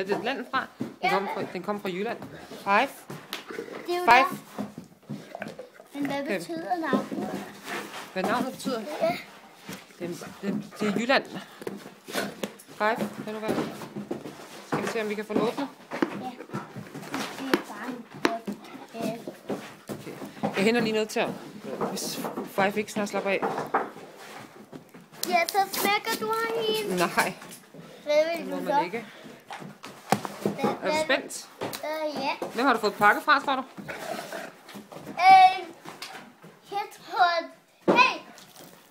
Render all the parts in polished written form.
er det landet fra? Den kom fra Jylland. Five. Det er jo Five. der. Men hvad betyder navnet? Hvad navnet betyder? Ja. Det er Jylland. Five. Lad nu være. Skal vi se, om vi kan få den åbnet? Ja. Det er bare en godt. Okay. Jeg henter lige noget til ham, hvis Five ikke snart slapper af. Ja, så smækker du ham i en. Nej, Hvad det vil må du man så? ikke. Er du spændt? Ja. Hvem har du fået pakke fra, tror du? Jeg tror... Hey!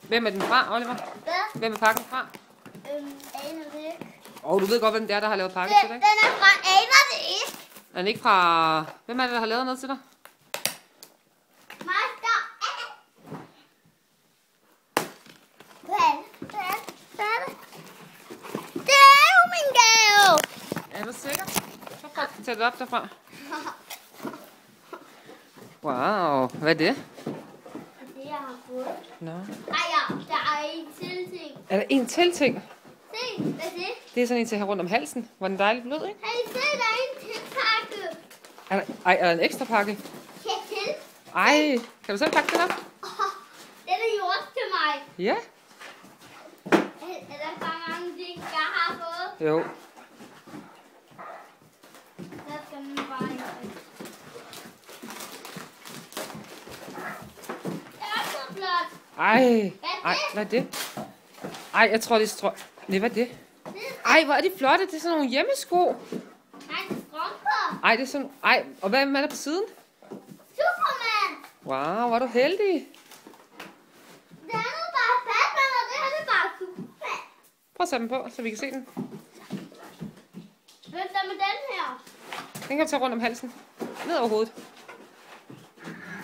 Hvem er den fra, Oliver? Hvad? Hvem er pakken fra? Aner det ikke. Du ved godt, hvem det er, der har lavet pakke til dig, Den ikke? er fra Aner det ikke. Er den ikke fra... Hvem er det, der har lavet noget til dig? Master. Hvad er det? Det er jo min gave. Er du sikker? Så prøv at tage det op derfra. Wow, hvad er det? Det jeg har fået. Nå. Ej ja, der er en til ting. Er der en til ting? Se, hvad er det? Det er sådan en til her rundt om halsen. Var den dejligt blød, ikke? Hey, se, der er en tilpakke. Er der en ekstra pakke? Ja, til. Ej, kan du selv pakke den op? Den er jo også til mig. Ja. Er der bare mange ting, jeg har fået? Jo. Der skal man bare ikke. Det er så flot. Ej, Hvad er hvad er det? Ej, jeg tror, det er strøm. Nej, hvad er det? Ej, hvor er de flotte. Det er sådan nogle hjemmesko. Nej, det er strømper. Ej, det er sådan... Ej, og hvad er der på siden? Superman. Wow, hvor er du heldig. Det andet er bare Batman, og det her er bare Superman. Prøv at sætte den på, så vi kan se den. Hvem der med den her? Den kan du tage rundt om halsen. Ned over hovedet.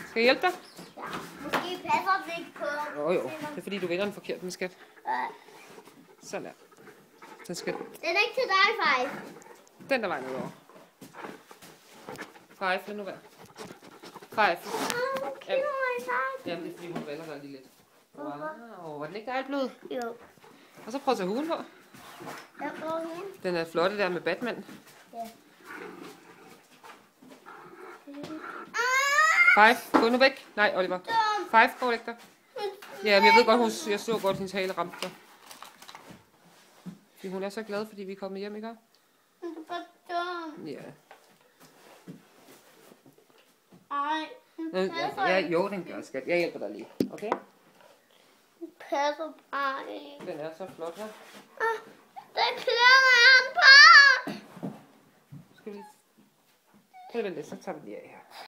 Skal jeg hjælpe dig? Ja, måske passer det ikke på. Jo. Det er fordi, du vender den forkert, den skat. Sådan der. Den skal... Den er ikke til dig, faktisk. Den der vej nedover. Five, lad nu være. Five. Okay, Jamen, det er fordi, hun driller dig lige lidt. Wow, var den ikke dejligt blød? jo. Og så prøv at tage huen på. Jeg går hen. Den er flotte der med Batman. Ja. Five, gå nu væk. Nej, Oliver. Five, gå væk der. Ja, men jeg ved godt, jeg så godt, hendes hale ramte dig. Fordi hun er så glad, fordi vi er kommet hjem, ikke? Du er bare dum. Ja. Ej, den passer Ja, ikke. jo, den gør, skat. Jeg hjælper dig lige. Okay? Den passer bare ikke. Den er så flot her. Den klemmer jeg på. Skal vi lige... Prøv at vente lidt, så tager vi lige af her.